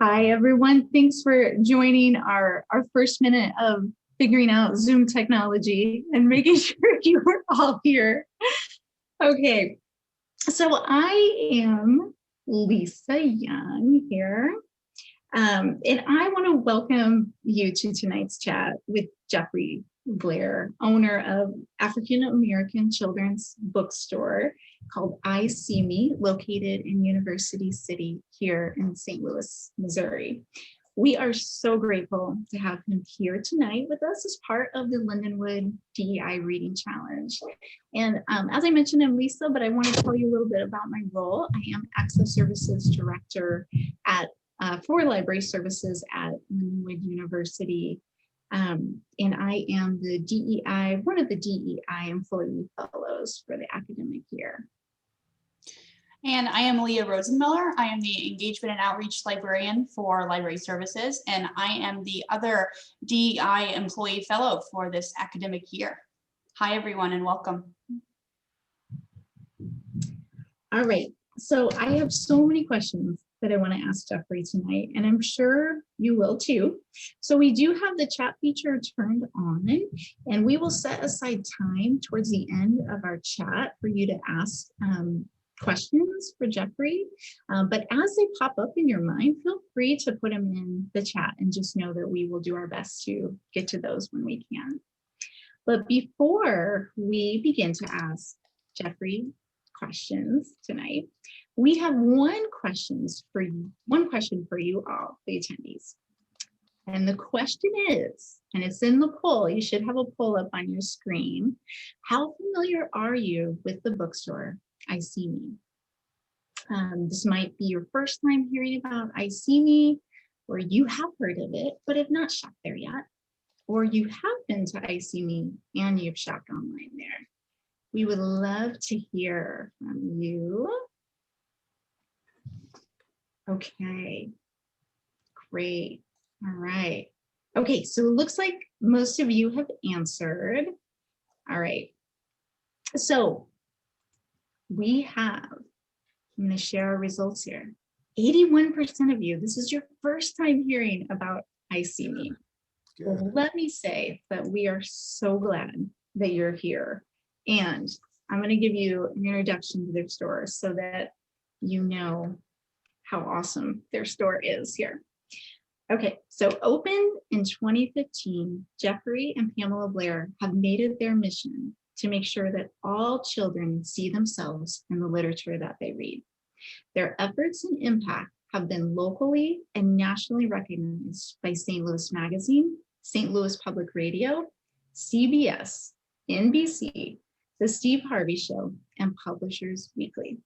Hi, everyone. Thanks for joining our first minute of figuring out Zoom technology and making sure you are all here. Okay, so I am Lisa Young here, and I want to welcome you to tonight's chat with Jeffrey Blair, owner of African American Children's Bookstore called EyeSeeMe, located in University City here in St. Louis, Missouri. We are so grateful to have him here tonight with us as part of the Lindenwood D.E.I Reading Challenge. And as I mentioned, I'm Lisa, but I want to tell you a little bit about my role. I am Access Services Director at for Library Services at Lindenwood University. And I am the D.E.I, one of the D.E.I employee fellows for the academic year. And I am Leah Rosenmiller. I am the Engagement and Outreach Librarian for Library Services, and I am the other DEI Employee Fellow for this academic year. Hi, everyone, and welcome. All right, so I have so many questions that I want to ask Jeffrey tonight, and I'm sure you will too. So we do have the chat feature turned on, and we will set aside time towards the end of our chat for you to ask questions for Jeffrey, but as they pop up in your mind, feel free to put them in the chat and just know that we will do our best to get to those when we can. But before we begin to ask Jeffrey questions tonight, we have one question for you all, the attendees. And the question is, and it's in the poll, you should have a poll up on your screen. How familiar are you with the bookstore EyeSeeMe? This might be your first time hearing about EyeSeeMe, or you have heard of it, but have not shopped there yet. Or you have been to EyeSeeMe and you've shopped online there. We would love to hear from you. Okay, great. All right. Okay, so it looks like most of you have answered. All right. So we have, I'm going to share our results here. 81% of you, this is your first time hearing about EyeSeeMe. Well, let me say that we are so glad that you're here. And I'm going to give you an introduction to their store so that you know how awesome their store is here. Okay, so opened in 2015, Jeffrey and Pamela Blair have made it their mission to make sure that all children see themselves in the literature that they read. Their efforts and impact have been locally and nationally recognized by St. Louis Magazine, St. Louis Public Radio, CBS, NBC, The Steve Harvey Show, and Publishers Weekly.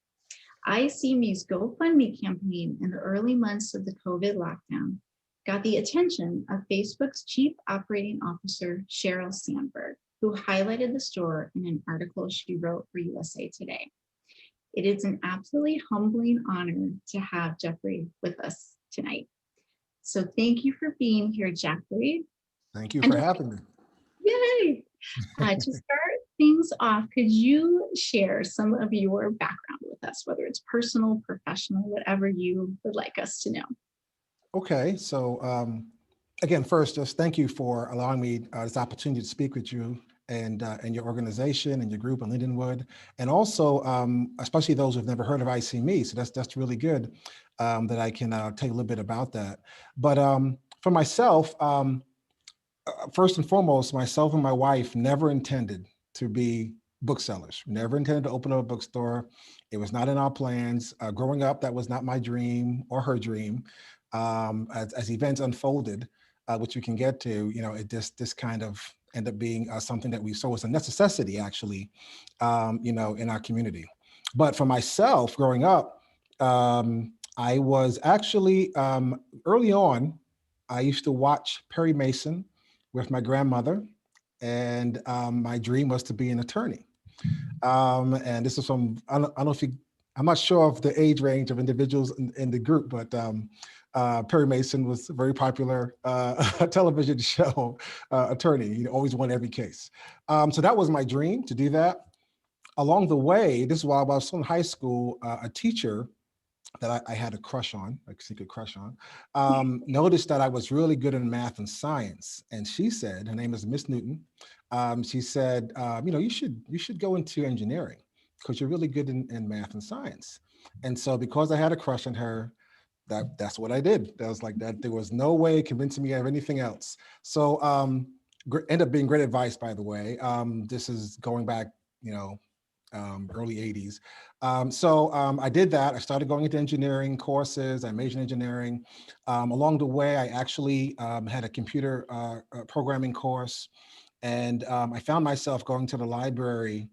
EyeSeeMe's GoFundMe campaign in the early months of the COVID lockdown got the attention of Facebook's Chief Operating Officer, Sheryl Sandberg, who highlighted the store in an article she wrote for USA Today. It is an absolutely humbling honor to have Jeffrey with us tonight. So thank you for being here, Jeffrey. Thank you for having me. Yay! To start things off, could you share some of your background with us, whether it's personal, professional, whatever you would like us to know? Okay, so again, first, just thank you for allowing me this opportunity to speak with you and your organization and your group in Lindenwood, and also especially those who've never heard of EyeSeeMe. So that's really good that I can tell you a little bit about that. But for myself, first and foremost, myself and my wife never intended to be booksellers. Never intended to open up a bookstore. It was not in our plans. Growing up, that was not my dream or her dream. As events unfolded, which we can get to, you know, it just this kind of ended up being something that we saw as a necessity, actually, you know, in our community. But for myself, growing up, I was actually early on. I used to watch Perry Mason with my grandmother, and my dream was to be an attorney. And this is from, I don't know if you, I'm not sure of the age range of individuals in the group, but Perry Mason was a very popular television show attorney. He always won every case. So that was my dream, to do that. Along the way, this is while I was in high school, a teacher that I had a crush on, like secret crush on, noticed that I was really good in math and science. And she said, her name is Miss Newton. She said, you should go into engineering because you're really good in math and science. And so because I had a crush on her, that's what I did. That was like that. There was no way convincing me of anything else. So ended up being great advice, by the way. This is going back, you know, early 80s. I did that. I started going into engineering courses. I majored in engineering. Along the way, I actually had a computer programming course. And I found myself going to the library,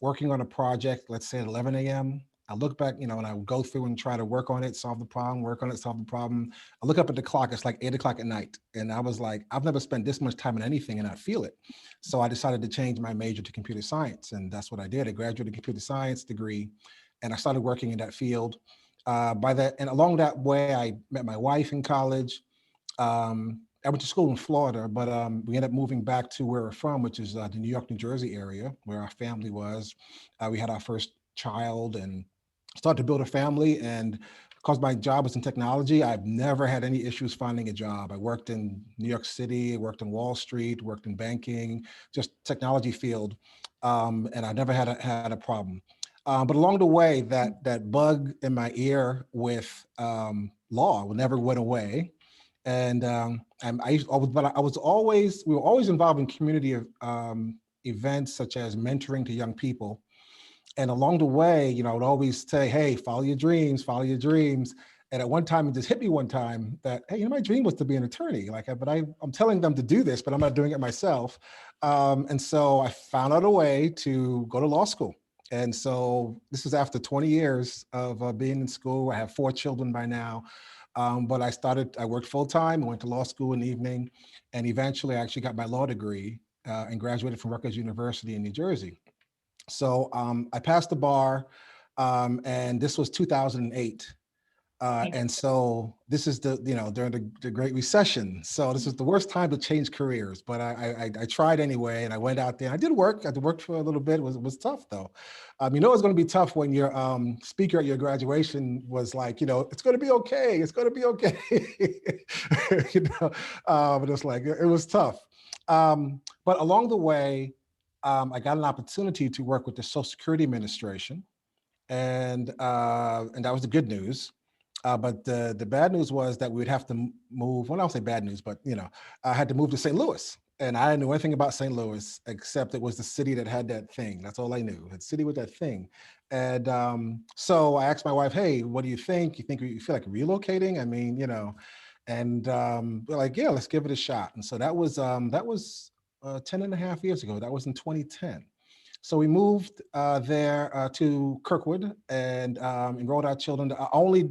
working on a project, let's say at 11 a.m. I look back, you know, and I would go through and try to work on it, solve the problem, work on it, solve the problem. I look up at the clock, it's like 8 o'clock at night. And I was like, I've never spent this much time on anything and I feel it. So I decided to change my major to computer science. And that's what I did. I graduated a computer science degree and I started working in that field. And along that way, I met my wife in college. I went to school in Florida, but we ended up moving back to where we're from, which is the New York, New Jersey area, where our family was. We had our first child and started to build a family. And because my job was in technology, I've never had any issues finding a job. I worked in New York City, worked in Wall Street, worked in banking, just technology field, and I never had a problem. But along the way, that bug in my ear with law never went away. And we were always involved in community events such as mentoring to young people. And along the way, you know, I would always say, hey, follow your dreams, follow your dreams. And at one time, it just hit me one time that, hey, you know, my dream was to be an attorney. I'm telling them to do this, but I'm not doing it myself. And so I found out a way to go to law school. And so this is after 20 years of being in school. I have 4 children by now. But I worked full time, I went to law school in the evening, and eventually I actually got my law degree and graduated from Rutgers University in New Jersey. So I passed the bar, and this was 2008. And so this is during the Great Recession. So this is the worst time to change careers, but I tried anyway, and I went out there. I did work. I did work for a little bit. It was tough though. You know, it's going to be tough when your speaker at your graduation was like, you know, it's going to be okay. It's going to be okay. You know, but it's like it was tough. But along the way, I got an opportunity to work with the Social Security Administration, and that was the good news. But the bad news was that we would have to move. Well, I don't say bad news, but you know, I had to move to St. Louis, and I didn't know anything about St. Louis except it was the city that had that thing. That's all I knew. The city with that thing. And so I asked my wife, "Hey, what do you think? You feel like relocating? I mean, you know?" And we're like, "Yeah, let's give it a shot." And so that was 10 and a half years ago. That was in 2010. So we moved there to Kirkwood and enrolled our children. The only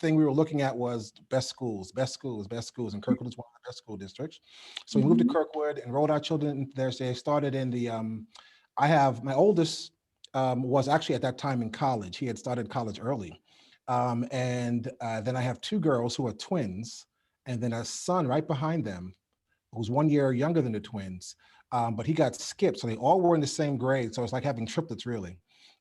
thing we were looking at was best schools, best schools, best schools, and Kirkwood is one of the best school districts. So we moved to Kirkwood, enrolled our children there. So they started in the, I have, my oldest was actually at that time in college. He had started college early. And then I have 2 girls who are twins, and then a son right behind them who's 1 year younger than the twins, but he got skipped. So they all were in the same grade. So it's like having triplets, really.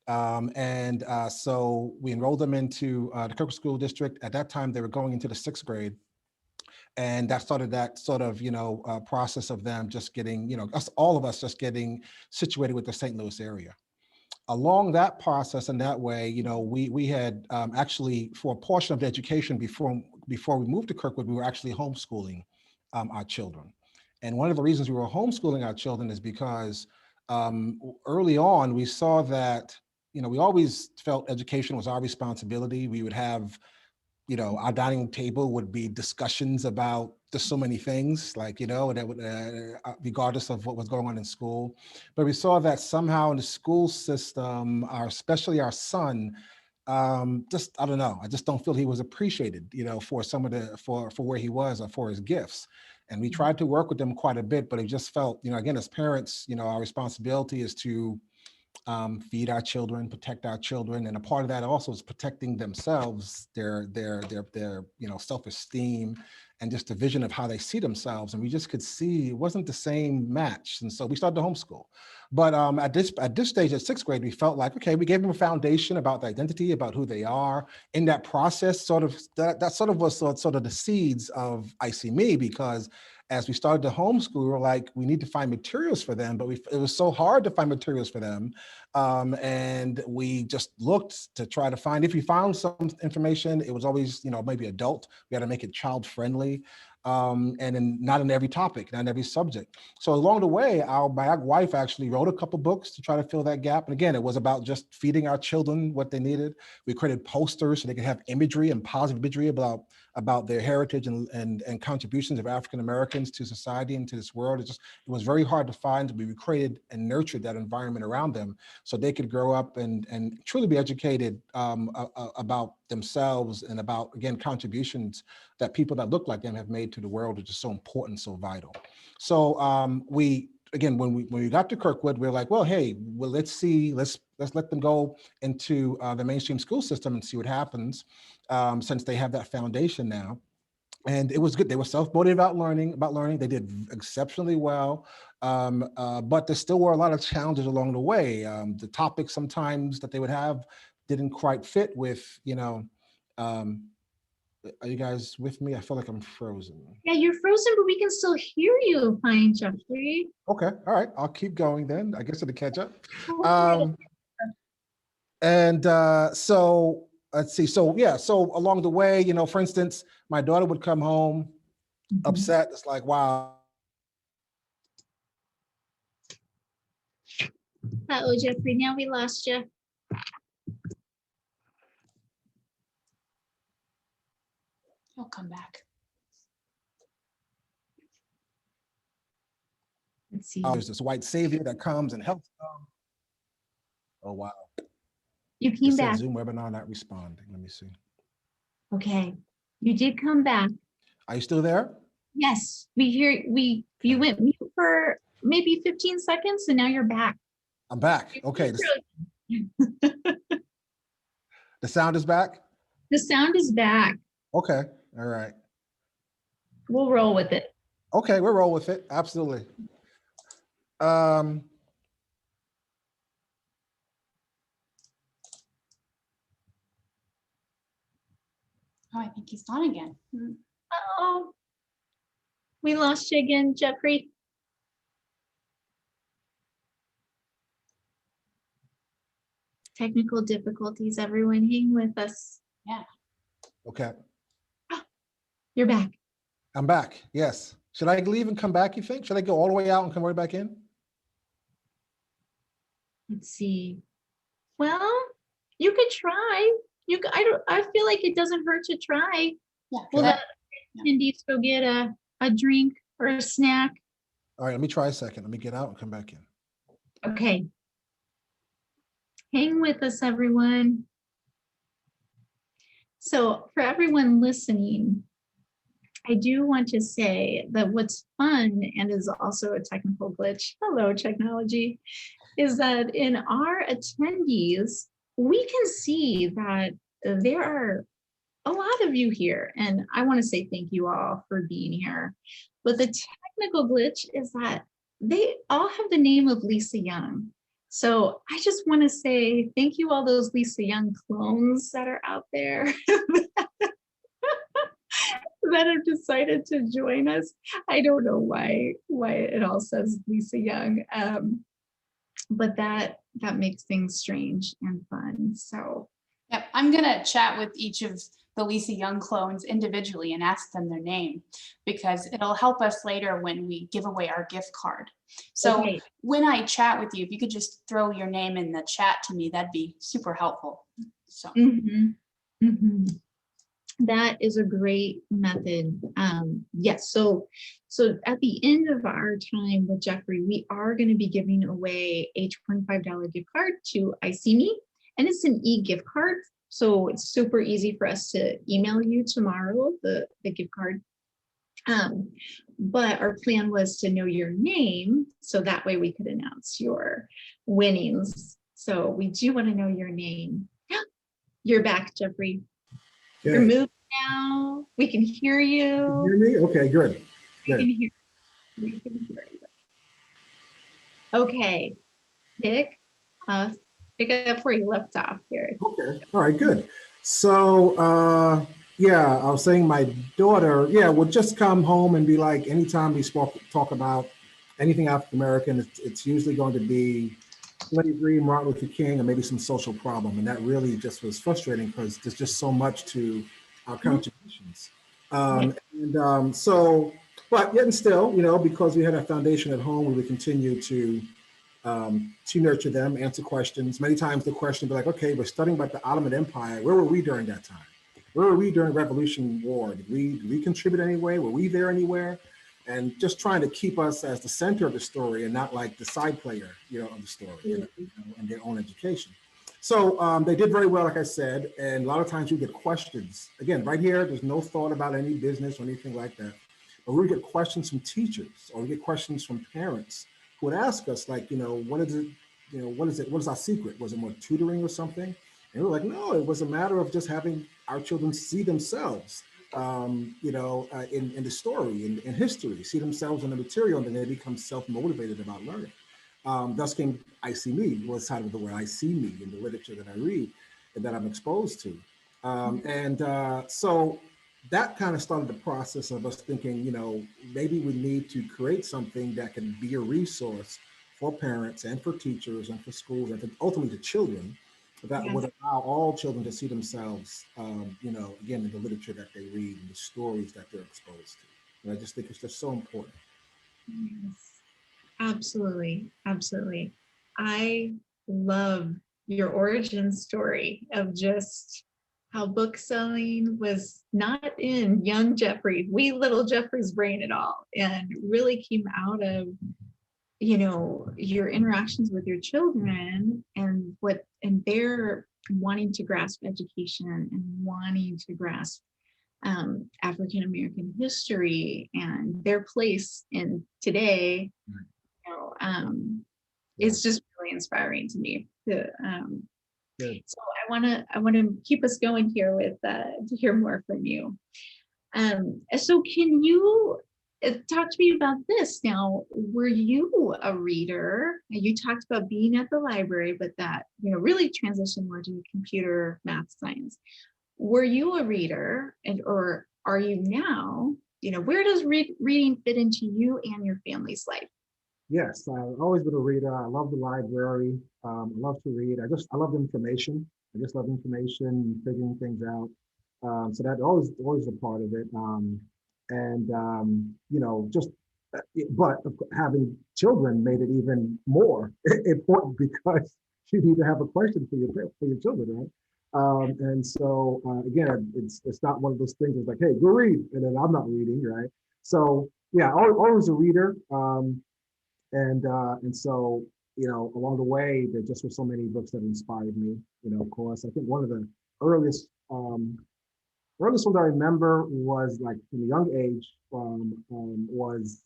So we enrolled them into the Kirkwood School District. At that time, they were going into the 6th grade. And that started that sort of, process of them just getting, all of us just getting situated with the St. Louis area. Along that process and that way, we had actually, for a portion of the education before we moved to Kirkwood, we were actually homeschooling our children. And one of the reasons we were homeschooling our children is because early on, we saw that, we always felt education was our responsibility. We would have, our dining table would be discussions about just so many things, like, that would, regardless of what was going on in school. But we saw that somehow in the school system, especially our son, just, I don't know, I just don't feel he was appreciated, for some of for where he was or for his gifts. And we tried to work with them quite a bit, but it just felt, again, as parents, our responsibility is to feed our children, protect our children, and a part of that also is protecting themselves, their self-esteem, and just the vision of how they see themselves. And we just could see it wasn't the same match, and so we started to homeschool. But at this stage, at 6th grade, we felt like, okay, we gave them a foundation about the identity, about who they are. In that process, that sort of was sort of the seeds of EyeSeeMe, because as we started to homeschool, we were like, we need to find materials for them, but it was so hard to find materials for them. And we just looked to try to find, if we found some information, it was always, maybe adult. We had to make it child friendly. And then not in every topic, not in every subject. So along the way, my wife actually wrote a couple books to try to fill that gap. And again, it was about just feeding our children what they needed. We created posters so they could have imagery and positive imagery about their heritage and contributions of African Americans to society and to this world. It was very hard to find, but we created and nurtured that environment around them so they could grow up and truly be educated about themselves and about, again, contributions that people that look like them have made to the world, which is so important, so vital. So when we got to Kirkwood, we were like, well, hey, let's let them go into the mainstream school system and see what happens, since they have that foundation now. And it was good. They were self-motivated about learning. They did exceptionally well. But there still were a lot of challenges along the way. The topics sometimes that they would have didn't quite fit with, are you guys with me? I feel like I'm frozen. Yeah, you're frozen, but we can still hear you fine, Jeffrey. Okay, all right. I'll keep going then. I guess it'll catch up. Okay. So let's see. So along the way, for instance, my daughter would come home upset. It's like, wow. Uh-oh, Jeffrey, now we lost you. He'll come back. Let's see. There's this white savior that comes and helps them. Oh, wow. You It came said back. Zoom webinar not responding. Let me see. Okay. You did come back. Are you still there? Yes, you went mute for maybe 15 seconds and now you're back. I'm back. Okay. The sound is back? The sound is back. Okay. All right. We'll roll with it. Okay, we'll roll with it. Absolutely. Oh, I think he's gone again. Oh, we lost you again, Jeffrey. Technical difficulties, everyone. Hang with us. Yeah. Okay. You're back. I'm back. Yes. Should I leave and come back, you think? Should I go all the way out and come right back in? Let's see. Well, you could try. I feel like it doesn't hurt to try. Yeah. We'll let attendees go get a drink or a snack. All right, let me try a second. Let me get out and come back in. Okay. Hang with us, everyone. So for everyone listening, I do want to say that what's fun and is also a technical glitch, hello technology, is that in our attendees, we can see that there are a lot of you here, and I want to say thank you all for being here. But the technical glitch is that they all have the name of Lisa Young. So I just want to say thank you all those Lisa Young clones that are out there that have decided to join us. I don't know why it all says Lisa Young, but that makes things strange and fun. So yep, I'm gonna chat with each of the Lisa Young clones individually and ask them their name, because it'll help us later when we give away our gift card. So okay. When I chat with you, if you could just throw your name in the chat to me, that'd be super helpful. So. That is a great method. Yes, so at the end of our time with Jeffrey, we are going to be giving away a $25 gift card to EyeSeeMe, and it's an e-gift card. So it's super easy for us to email you tomorrow, the gift card. But our plan was to know your name, so that way we could announce your winnings. So we do want to know your name. You're back, Jeffrey. You're Okay. moving now. We can hear You you. hear me? Okay, good. We Good. can hear, we can hear you. Okay, pick uh pick up where you left off here. Okay. All right, good. So, yeah, I was saying my daughter, yeah, would just come home and be like, anytime we talk about anything African American, it's usually going to be slavery, Martin Luther King, or maybe some social problem. And that really just was frustrating because there's just so much to our current traditions. Yeah. So, but yet and still, because we had a foundation at home, we would continue to nurture them, answer questions. Many times the question would be like, okay, we're studying about the Ottoman Empire. Where were we during that time? Where were we during Revolution War? Did we contribute anyway? Were we there anywhere? And just trying to keep us as the center of the story and not like the side player, of the story and their own education. So they did very well, like I said, and a lot of times you get questions. Again, right here, there's no thought about any business or anything like that. But we get questions from teachers or we get questions from parents who would ask us, like, what is it, what is it, what is our secret? Was it more tutoring or something? And we're like, no, it was a matter of just having our children see themselves, in the story, in history, see themselves in the material, and then they become self-motivated about learning. Thus came EyeSeeMe, was side of the word EyeSeeMe in the literature that I read and that I'm exposed to. So that kind of started the process of us thinking, maybe we need to create something that can be a resource for parents and for teachers and for schools and ultimately to children that Yes. would allow all children to see themselves, again, in the literature that they read and the stories that they're exposed to. And I just think it's just so important. Yes. Absolutely, absolutely. I love your origin story of just how book selling was not in young Jeffrey, wee little Jeffrey's brain at all, and really came out of, your interactions with your children and their wanting to grasp education and wanting to grasp African American history and their place in today. know, it's just really inspiring to me. So I want to keep us going here with to hear more from you. So can you talk to me about this now? Were you a reader? You talked about being at the library, but that really transitioned more to computer math science. Were you a reader, or are you now? Where does reading fit into you and your family's life? Yes, I've always been a reader. I love the library. I love to read. I love information. I just love information and figuring things out. So that always a part of it. Just but having children made it even more important because you need to have a question for your children, right? Again, it's not one of those things. It's like, hey, go read, and then I'm not reading, right? So yeah, always a reader. And so, along the way, there just were so many books that inspired me. Of course, I think one of the earliest ones I remember was like from a young age was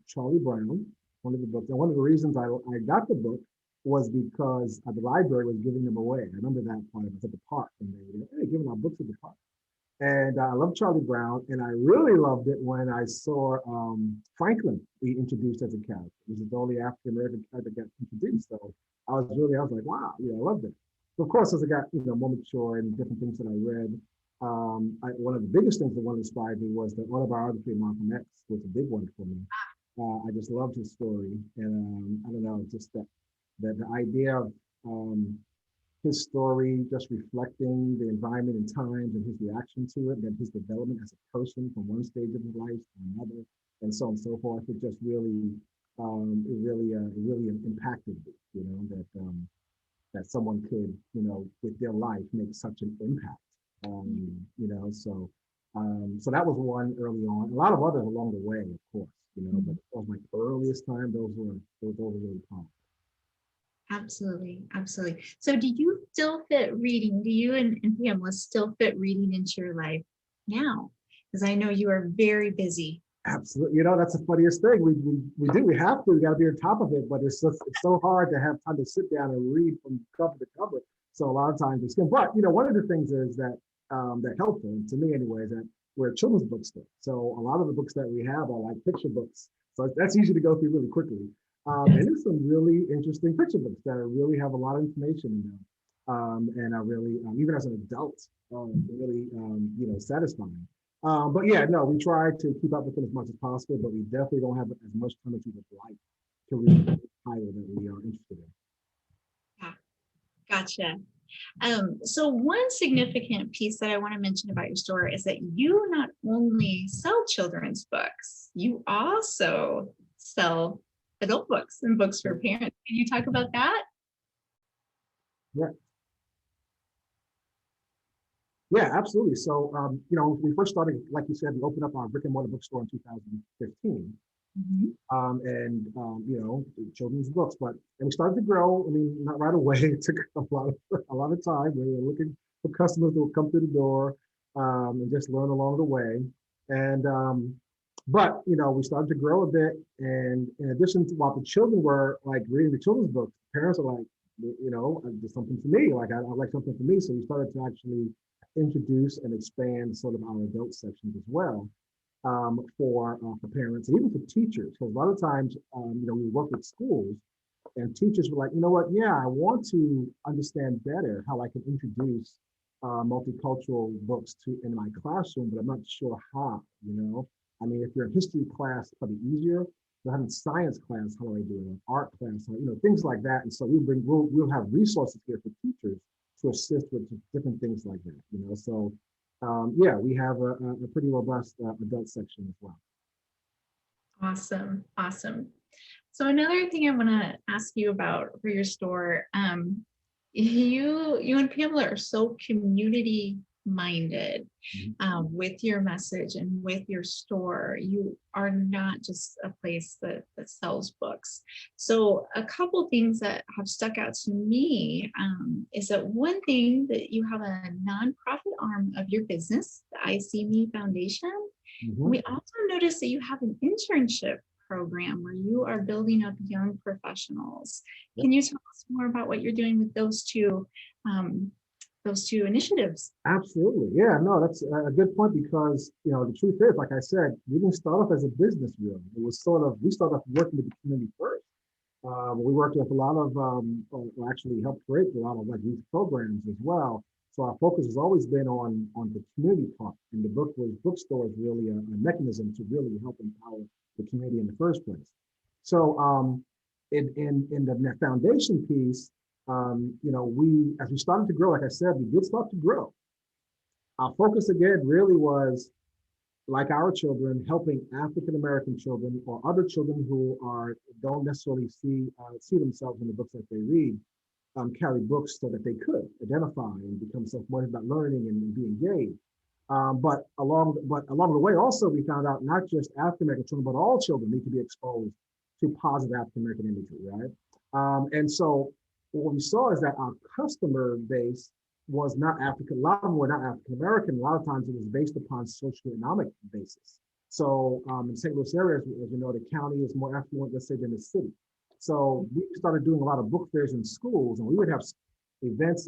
Charlie Brown, one of the books. And one of the reasons I got the book was because the library was giving them away. I remember that part. It was at the park, and they were giving out books at the park. And I love Charlie Brown, and I really loved it when I saw Franklin be introduced as a character. This is the only African American character that got introduced. So I was like, wow, I loved it. So of course, as I got more mature and different things that I read, one of the biggest things that inspired me was the autobiography of Malcolm X was a big one for me. I just loved his story, and I don't know, just that the idea of his story, just reflecting the environment and times and his reaction to it, and his development as a person from one stage of his life to another, and so on and so forth. It just really, really impacted me. That someone could, with their life, make such an impact. So that was one early on. A lot of others along the way, of course. But it was my earliest time. Those were really powerful. Absolutely, absolutely. So do you still fit reading? Do you and Pamela still fit reading into your life now? Because I know you are very busy Absolutely. You know, that's the funniest thing. We have to, we got to be on top of it, but it's so hard to have time to sit down and read from cover to cover. So a lot of times we skim. But, you know, one of the things is that, that helpful to me anyway, is that we're a children's bookstore. So a lot of the books that we have are like picture books. So that's easy to go through really quickly. And there's some really interesting picture books that really have a lot of information in them. And are really, even as an adult, really, you know, satisfying. But yeah, no, we try to keep up with them as much as possible, but we definitely don't have as much time as we would like to read the title that we are interested in. Yeah, gotcha. So one significant piece that I want to mention about your store is that you not only sell children's books, you also sell adult books and books for parents. Can you talk about that? Yeah. Yeah, absolutely. So, you know, we first started, like you said, we opened up our brick and mortar bookstore in 2015. You know, children's books, and we started to grow. I mean, not right away. It took a lot of time. We were looking for customers that would come through the door, and just learn along the way. And but you know, we started to grow a bit. And in addition to while the children were like reading the children's books, parents are like, you know, there's something for me. Like I like something for me. So we started to actually introduce and expand sort of our adult sections as well, for parents and even for teachers. Because a lot of times, you know, we work with schools and teachers were like, you know what, yeah, I want to understand better how I can introduce multicultural books in my classroom, but I'm not sure how, you know. I mean, if you're in history class, it's probably easier. If having science class, how do I do it? An art class, you know, things like that. And so we'll have resources here for teachers to assist with different things like that, you know. So yeah, we have a pretty robust adult section as well. Awesome, awesome. So another thing I want to ask you about for your store, you and Pamela are so community minded with your message and with your store. You are not just a place that sells books. So a couple things that have stuck out to me is that one thing that you have a nonprofit arm of your business, the EyeSeeMe Foundation. We also noticed that you have an internship program where you are building up young professionals. Can you tell us more about what you're doing with those two initiatives? Absolutely. Yeah, no, that's a good point because, you know, the truth is, like I said, we didn't start off as a business really. It was sort of, we started off working with the community first. We worked with a lot of, actually helped create a lot of like youth programs as well. So our focus has always been on the community part. And the bookstore is really a mechanism to really help empower the community in the first place. So in the foundation piece, you know, as we started to grow, like I said, we did start to grow. Our focus again really was, like our children, helping African-American children or other children who don't necessarily see themselves in the books that they read, carry books so that they could identify and become self-motivated about learning and be engaged. But along the way, also we found out not just African-American children, but all children need to be exposed to positive African-American imagery, right? And so what we saw is that our customer base was not African. A lot of them were not African-American. A lot of times it was based upon socioeconomic basis. So in St. Louis area, as you know, the county is more affluent, let's say, than the city. So we started doing a lot of book fairs in schools, and we would have events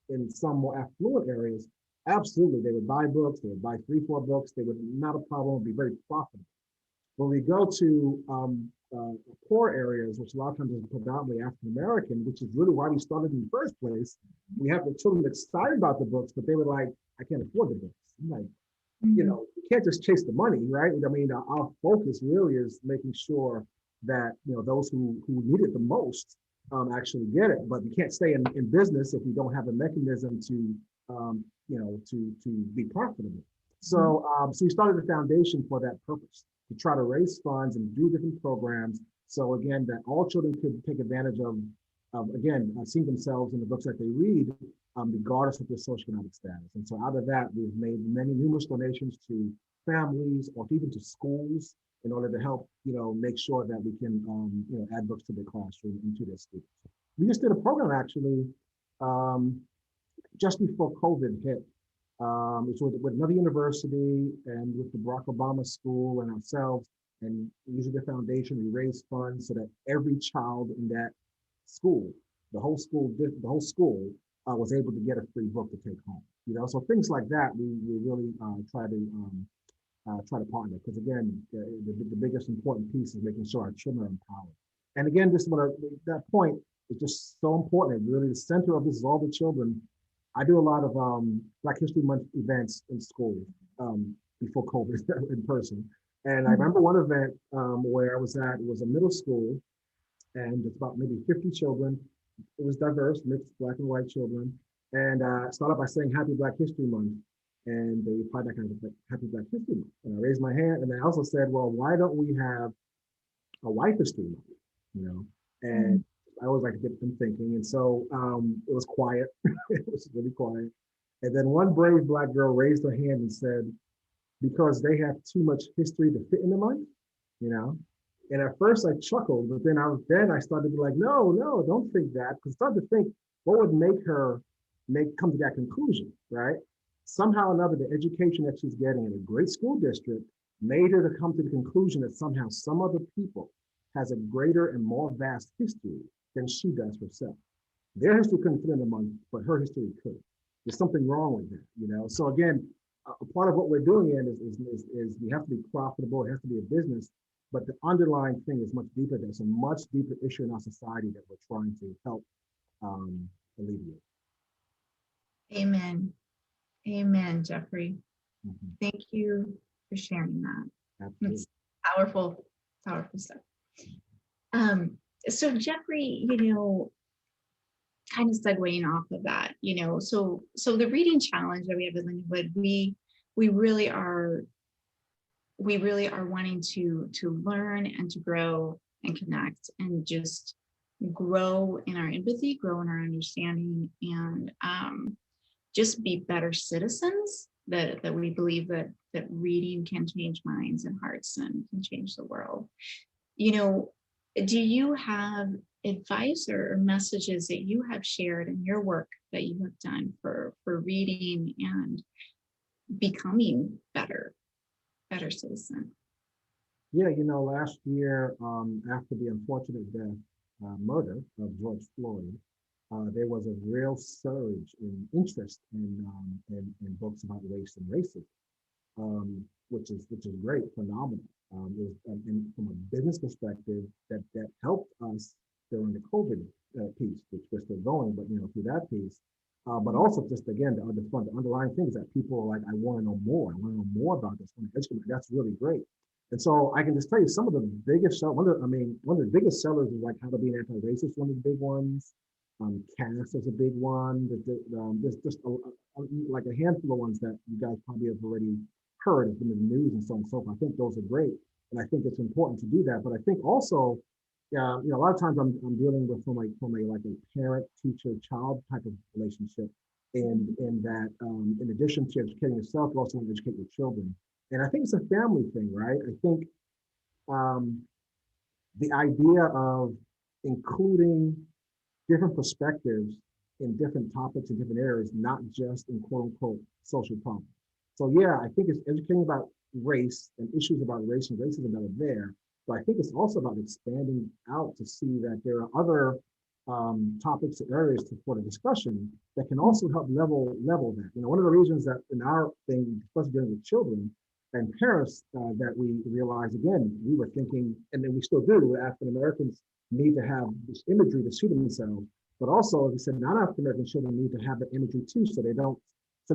in some more affluent areas. Absolutely, they would buy books, they would buy 3-4 books, they would not a problem, would be very profitable. When we go to poor areas, which a lot of times is predominantly African American, which is really why we started in the first place, we have the children excited about the books, but they were like, I can't afford the books. I'm like, you know, you can't just chase the money, right? I mean, our focus really is making sure that, you know, those who need it the most actually get it. But we can't stay in business if we don't have a mechanism to, you know, to be profitable. So, so we started the foundation for that purpose, to try to raise funds and do different programs. So again, that all children could take advantage of again, seeing themselves in the books that they read, regardless of their socioeconomic status. And so out of that, we've made many numerous donations to families or even to schools in order to help, you know, make sure that we can, you know, add books to their classroom and to their students. We just did a program actually just before COVID hit. It's with another university and with the Barack Obama School and ourselves, and using the foundation, we raise funds so that every child in that school, was able to get a free book to take home. So things like that, we really try to partner, because again, the biggest important piece is making sure our children are empowered. And again, just that point is just so important. Really, the center of this is all the children. I do a lot of Black History Month events in school before COVID in person. And I remember one event where I was at, it was a middle school, and it's about maybe 50 children. It was diverse, mixed Black and white children. And started by saying Happy Black History Month. And they replied back, Happy Black History Month. And I raised my hand, and I also said, well, why don't we have a White History Month? And I always like to get them thinking. And so it was quiet. It was really quiet. And then one brave Black girl raised her hand and said, because they have too much history to fit in the month, And at first I chuckled, but then I started to be like, no, don't think that. Because I started to think, what would make her come to that conclusion, right? Somehow or another, the education that she's getting in a great school district made her to come to the conclusion that somehow some other people has a greater and more vast history than she does herself. Their history couldn't fit in the month, but her history could. There's something wrong with that, So again, a part of what we're doing is we have to be profitable. It has to be a business, but the underlying thing is much deeper. There's a much deeper issue in our society that we're trying to help alleviate. Amen. Amen, Jeffrey. Mm-hmm. Thank you for sharing that. Absolutely. It's powerful stuff. So Jeffrey, kind of segueing off of that, so the reading challenge that we have at Lindenwood, we really are wanting to learn and to grow and connect and just grow in our empathy, grow in our understanding, and just be better citizens, that we believe that reading can change minds and hearts and can change the world. Do you have advice or messages that you have shared in your work that you have done for reading and becoming better citizen? Yeah, last year, after the unfortunate murder of George Floyd, there was a real surge in interest in books about race and racism, which is great, phenomenal. And from a business perspective, that helped us during the COVID piece, which we're still going, but through that piece. But also just again, the underlying thing is that people are like, I want to know more. I want to know more about this. That's really great. And so I can just tell you some of the biggest one of the biggest sellers is like How to Be an Anti-Racist, one of the big ones. Caste is a big one. There's just like a handful of ones that you guys probably have already heard in the news and so on and so forth. I think those are great, and I think it's important to do that. But I think also, a lot of times I'm dealing with from a parent, teacher, child type of relationship, and in that in addition to educating yourself, you also want to educate your children. And I think it's a family thing, right? I think the idea of including different perspectives in different topics and different areas, not just in quote unquote social problems. So yeah, I think it's educating about race and issues about race and racism that are there. But I think it's also about expanding out to see that there are other topics and areas for the discussion that can also help level that. One of the reasons that in our thing, especially dealing with children and parents, that we realize again, we were thinking, and then we still do, African Americans need to have this imagery to see themselves, but also, as we said, non-African American children need to have the imagery too, so they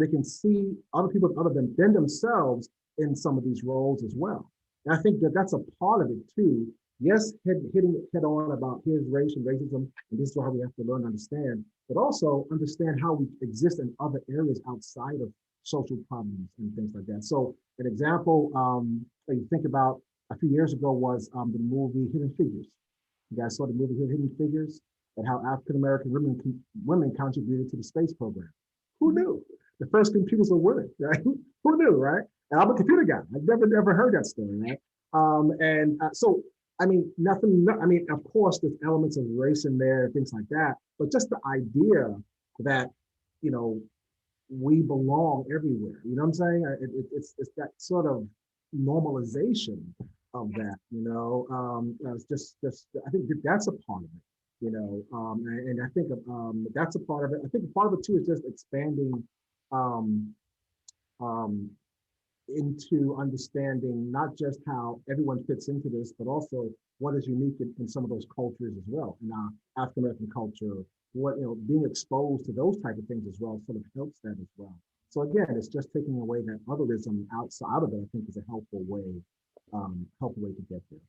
can see other people other than themselves in some of these roles as well. And I think that that's a part of it too. Yes, hitting it head on about here's race and racism, and this is how we have to learn and understand, but also understand how we exist in other areas outside of social problems and things like that. So an example that you think about a few years ago was the movie Hidden Figures. You guys saw the movie Hidden Figures, and how African-American women contributed to the space program. Who knew? The first computers were women, right? Who knew, right? And I'm a computer guy. I've never heard that story, right? So, of course, there's elements of race in there, things like that, but just the idea that, we belong everywhere. You know what I'm saying? It's that sort of normalization of that. It's just I think that's a part of it. And I think that's a part of it. I think a part of it too is just expanding um, um, into understanding not just how everyone fits into this, but also what is unique in some of those cultures as well. In our African American culture, being exposed to those type of things as well sort of helps that as well. So again, it's just taking away that otherism outside of it. I think is a helpful way to get there.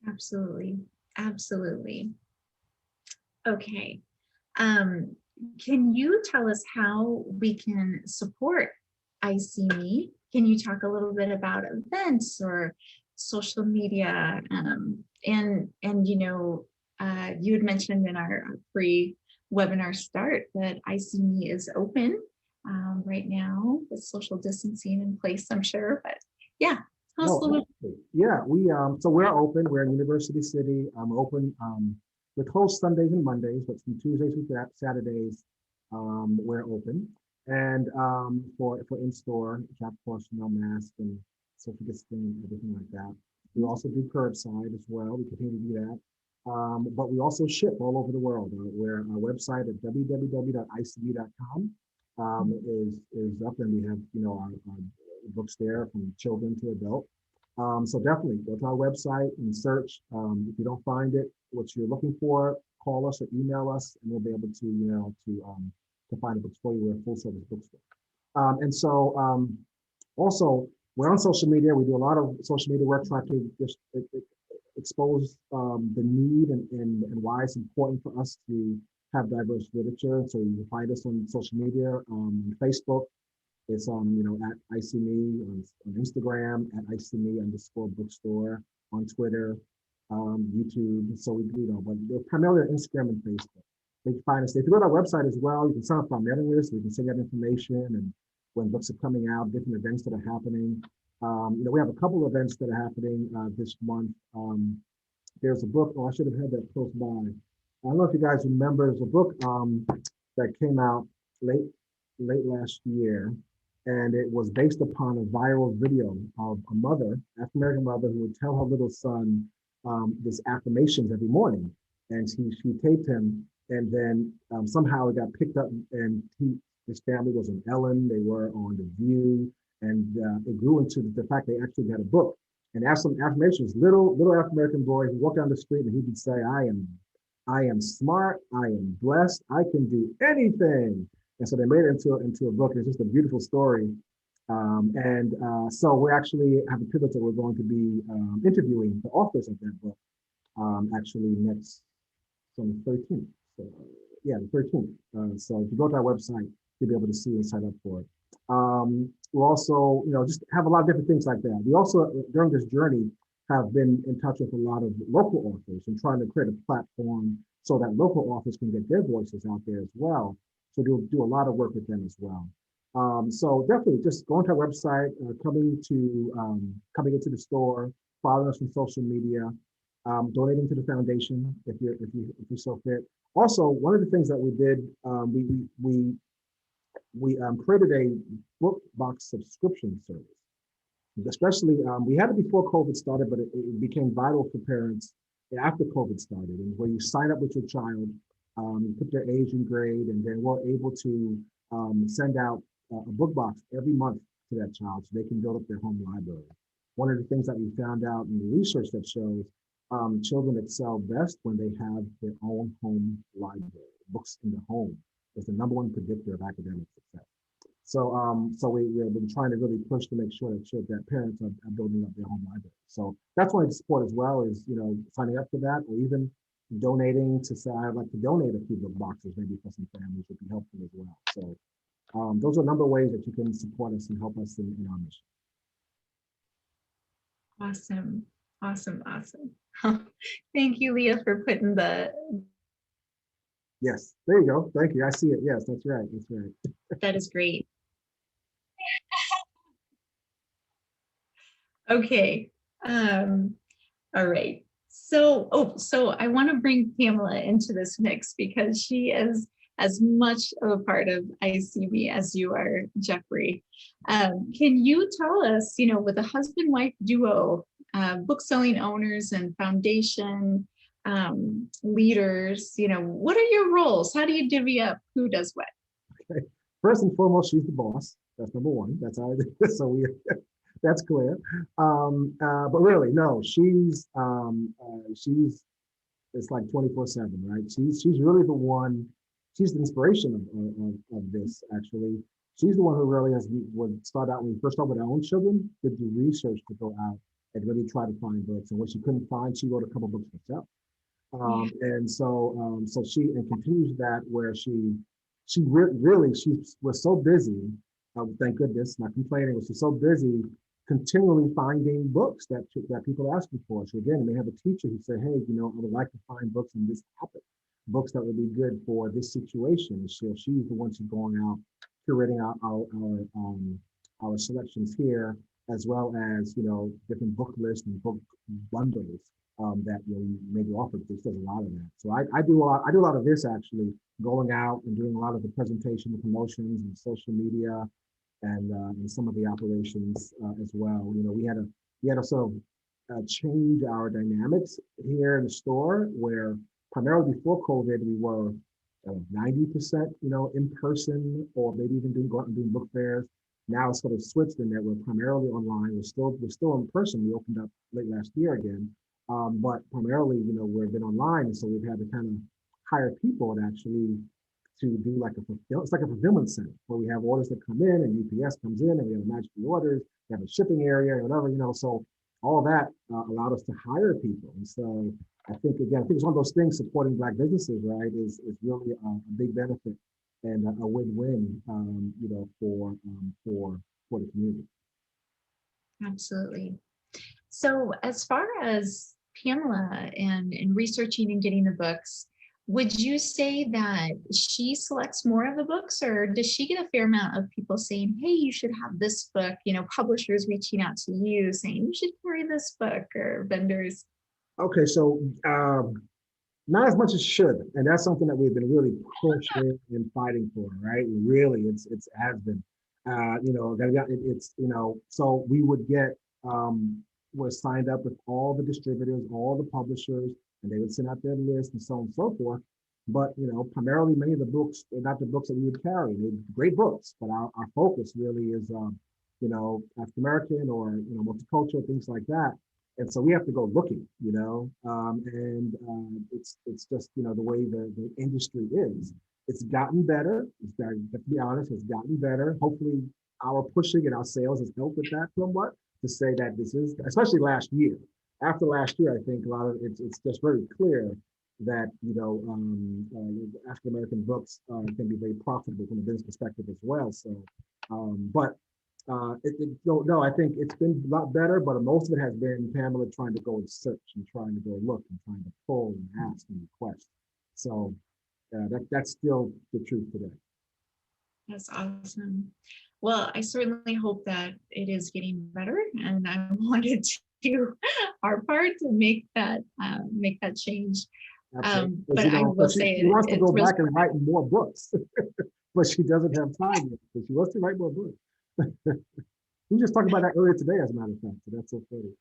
Absolutely. Absolutely. Okay. Um, can you tell us how we can support EyeSeeMe? Can you talk a little bit about events or social media? You had mentioned in our pre-webinar start that EyeSeeMe is open right now with social distancing in place, I'm sure. But yeah, tell us a little bit. Yeah, we're open. We're in University City. I'm open. We're closed Sundays and Mondays, but from Tuesdays through Saturdays, we're open. And for in-store, which of course, mask and social distancing, everything like that. We also do curbside as well. We continue to do that. But we also ship all over the world. Our website at www.eyeseme.com is up, and we have our books there from children to adult. So definitely go to our website and search. If you don't find it, what you're looking for, call us or email us, and we'll be able to find the books for you. We're a full service bookstore. Also, we're on social media. We do a lot of social media work trying to just expose the need and why it's important for us to have diverse literature. So you can find us on social media, on Facebook. It's on, at EyeSeeMe, on Instagram, at EyeSeeMe_bookstore, on Twitter, YouTube. So we do, but we're primarily on Instagram and Facebook. They can find us. If you go to our website as well, you can sign up for our mailing list. We can send you that information and when books are coming out, different events that are happening. We have a couple of events that are happening this month. There's a book, I should have had that close by. I don't know if you guys remember, there's a book that came out late last year, and it was based upon a viral video of a mother, African-American mother, who would tell her little son this affirmations every morning. And she taped him, and then somehow it got picked up, and his family was on Ellen, they were on The View, and it grew into the fact they actually had a book. And after some affirmations, little African-American boy who walked down the street and he would say, I am smart, I am blessed, I can do anything. And so they made it into a book, and it's just a beautiful story. So we actually have a pivot that we're going to be interviewing the authors of that book actually next on the 13th. So the 13th. So if you go to our website, you'll be able to see and sign up for it. We'll also, just have a lot of different things like that. We also, during this journey, have been in touch with a lot of local authors and trying to create a platform so that local authors can get their voices out there as well. So we'll do a lot of work with them as well. So definitely just going to our website, coming into the store, following us on social media, donating to the foundation if you so fit. Also, one of the things that we did, we created a book box subscription service. Especially, we had it before COVID started, but it became vital for parents after COVID started, and where you sign up with your child, you put their age and grade, and then we're able to send out a book box every month to that child so they can build up their home library. One of the things that we found out in the research that shows children excel best when they have their own home library. Books in the home is the #1 predictor of academic success. So we've been trying to really push to make sure that parents are building up their home library. So that's why the support as well is, signing up for that, or even donating to say, I'd like to donate a few book boxes, maybe for some families would be helpful as well. So those are a number of ways that you can support us and help us in our mission. Awesome. Thank you, Leah, for putting the. Yes, there you go. Thank you. I see it. Yes, that's right. That is great. Okay. All right. So I want to bring Pamela into this mix because she is as much of a part of EyeSeeMe as you are, Jeffrey. Can you tell us, with a husband-wife duo, book-selling owners and foundation leaders, what are your roles? How do you divvy up who does what? Okay. First and foremost, she's the boss. That's number one. That's how so we that's clear. But really, no, she's it's like 24/7, right? She's really the one. She's the inspiration of this. Actually, she's the one who really would start out when we first started with our own children. Did the research to go out and really try to find books, and what she couldn't find, she wrote a couple books herself. And so she continues that where she was so busy. Thank goodness, not complaining. Was so busy continually finding books that people ask me for. So again, they have a teacher who said, "Hey, I would like to find books in this topic, books that would be good for this situation." So she's the one who's going out curating our selections here, as well as different book lists and book bundles that maybe offered. This does a lot of that. So I do a lot of this actually, going out and doing a lot of the presentation, the promotions, and social media, and some of the operations as well. We had to sort of change our dynamics here in the store, where primarily before COVID we were 90% in person, or maybe even going out and doing book fairs. Now it's sort of switched in that we're primarily online. We're still in person. We opened up late last year again, but primarily we've been online, and so we've had to kind of hire people and actually to do it's like a fulfillment center where we have orders that come in and UPS comes in and we have magically orders, we have a shipping area, whatever, so all of that allowed us to hire people. And so I think it's one of those things, supporting Black businesses, right, is really a big benefit and a win-win, for the community. Absolutely. So as far as Pamela and researching and getting the books, would you say that she selects more of the books, or does she get a fair amount of people saying, "Hey, you should have this book," publishers reaching out to you saying, "You should carry this book," or vendors? Okay, so not as much as should, and that's something that we've been really pushing and fighting for, right? Really, it has been, so we would get, we're signed up with all the distributors, all the publishers, and they would send out their list and so on and so forth. But primarily many of the books are not the books that we would carry. They're great books, but our focus really is, African American or multicultural, things like that. And so we have to go looking, it's just the way the industry is. It's gotten better. To be honest, it's gotten better. Hopefully, our pushing and our sales has helped with that somewhat, to say that this is, especially last year. After last year, I think a lot of it's just very clear that African American books can be very profitable from a business perspective as well. So, no, I think it's been a lot better, but most of it has been Pamela trying to go and search and trying to go look and trying to pull and ask and request. So that's still the truth today. That's awesome. Well, I certainly hope that it is getting better, and I wanted to do our part to make that change. But I will say she wants to go back and write more books, but she doesn't have time yet. But she wants to write more books. We just talked about that earlier today, as a matter of fact. So that's so funny.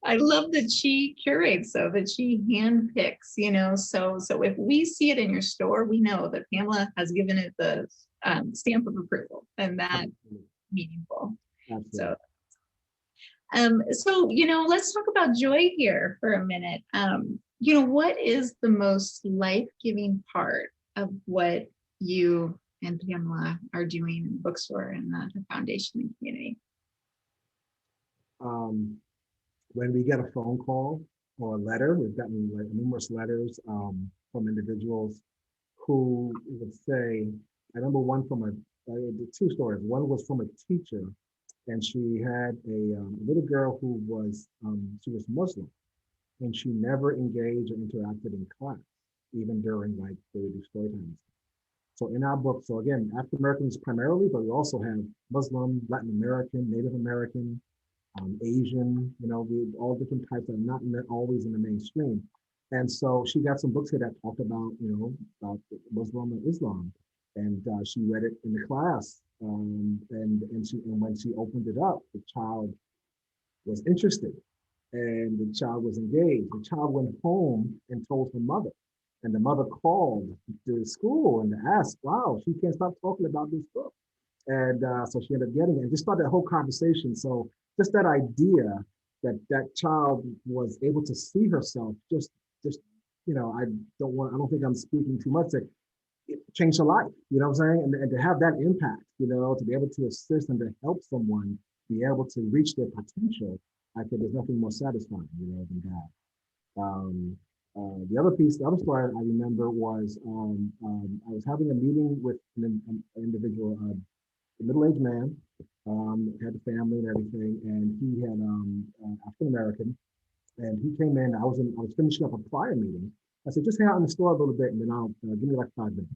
I love that she curates, so that she handpicks, so if we see it in your store, we know that Pamela has given it the stamp of approval, and that's meaningful. Absolutely. So let's talk about joy here for a minute. What is the most life-giving part of what you and Pamela are doing in the bookstore and the foundation and community? When we get a phone call or a letter, we've gotten numerous letters from individuals who would say, I remember one from two stories. One was from a teacher, and she had a little girl who was, she was Muslim, and she never engaged or interacted in class, even during they would do story times. So in our book, so again, African Americans primarily, but we also have Muslim, Latin American, Native American, Asian, we all different types that are not always in the mainstream. And so she got some books here that talked about, about Muslim and Islam. And she read it in the class. And when she opened it up, the child was interested and the child was engaged. The child went home and told her mother. And the mother called to school and asked, wow, she can't stop talking about this book. And so she ended up getting it and just started that whole conversation. So just that idea that that child was able to see herself just, I don't think I'm speaking too much. It changed her life, you know what I'm saying? And to have that impact, to be able to assist and to help someone be able to reach their potential, I think there's nothing more satisfying, than that. The other story I remember was I was having a meeting with an individual, a middle-aged man, had a family and everything, and he had African American, and he came in. I was finishing up a prior meeting. I said, just hang out in the store a little bit, and then I'll give me like 5 minutes.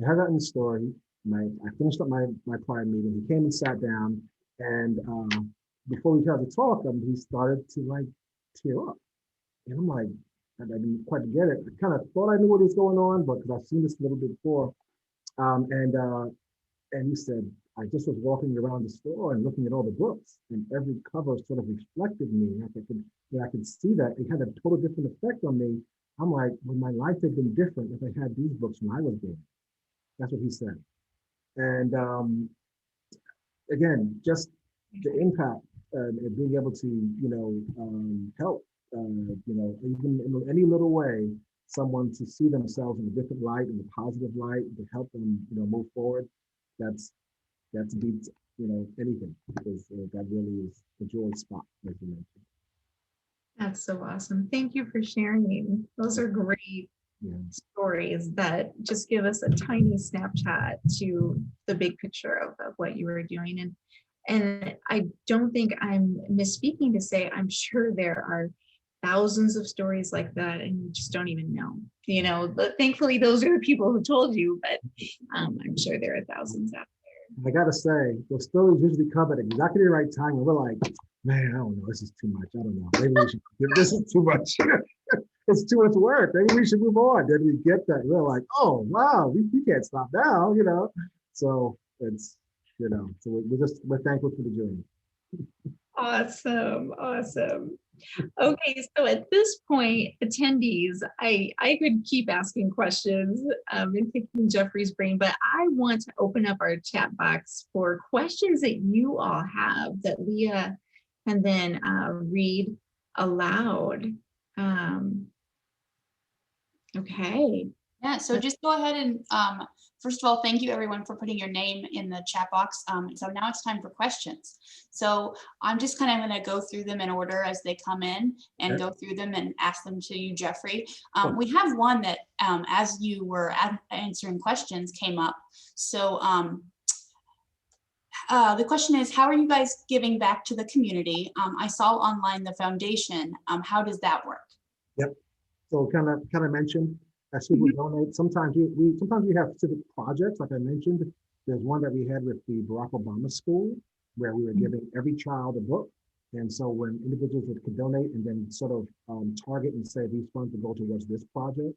I hung out in the store. I finished up my prior meeting. He came and sat down, and before we started to talk, he started to like tear up, and I'm like, I didn't quite get it. I kind of thought I knew what was going on, but because I've seen this a little bit before, um, and uh, and he said, I just was walking around the store and looking at all the books, and every cover sort of reflected me. I could see that it had a total different effect on me. I'm like, well, my life had been different if I had these books when I was there. That's what he said. And again, just the impact and being able to, help, even in any little way, someone to see themselves in a different light, in a positive light, to help them, move forward. That's beats, anything, because that really is a joy spot, as you mentioned. That's so awesome. Thank you for sharing. Those are great Yeah. stories that just give us a tiny snapshot to the big picture of what you were doing. And I don't think I'm misspeaking to say I'm sure there are thousands of stories like that and you just don't even know. But thankfully those are the people who told you, but I'm sure there are thousands out I gotta say, those stories usually come at exactly the right time, and we're like, man, I don't know, this is too much. I don't know. Maybe we should. This is too much. It's too much work. Maybe we should move on. Then we get that. We're like, oh wow, we can't stop now. So it's so we're thankful for the journey. Awesome. Okay, so at this point, attendees, I could keep asking questions and picking Jeffrey's brain, but I want to open up our chat box for questions that you all have that Leah can then read aloud. Okay. Yeah, so just go ahead and first of all, thank you everyone for putting your name in the chat box. So now it's time for questions. So I'm just kind of going to go through them in order as they come in and go through them and ask them to you, Jeffrey. We have one that as you were answering questions came up. So the question is, how are you guys giving back to the community? I saw online the foundation. How does that work? Yep. So kind of mentioned, as people donate, sometimes we have specific projects, like I mentioned. There's one that we had with the Barack Obama School, where we were giving every child a book. And so when individuals could donate and then sort of target and say these funds will go towards this project.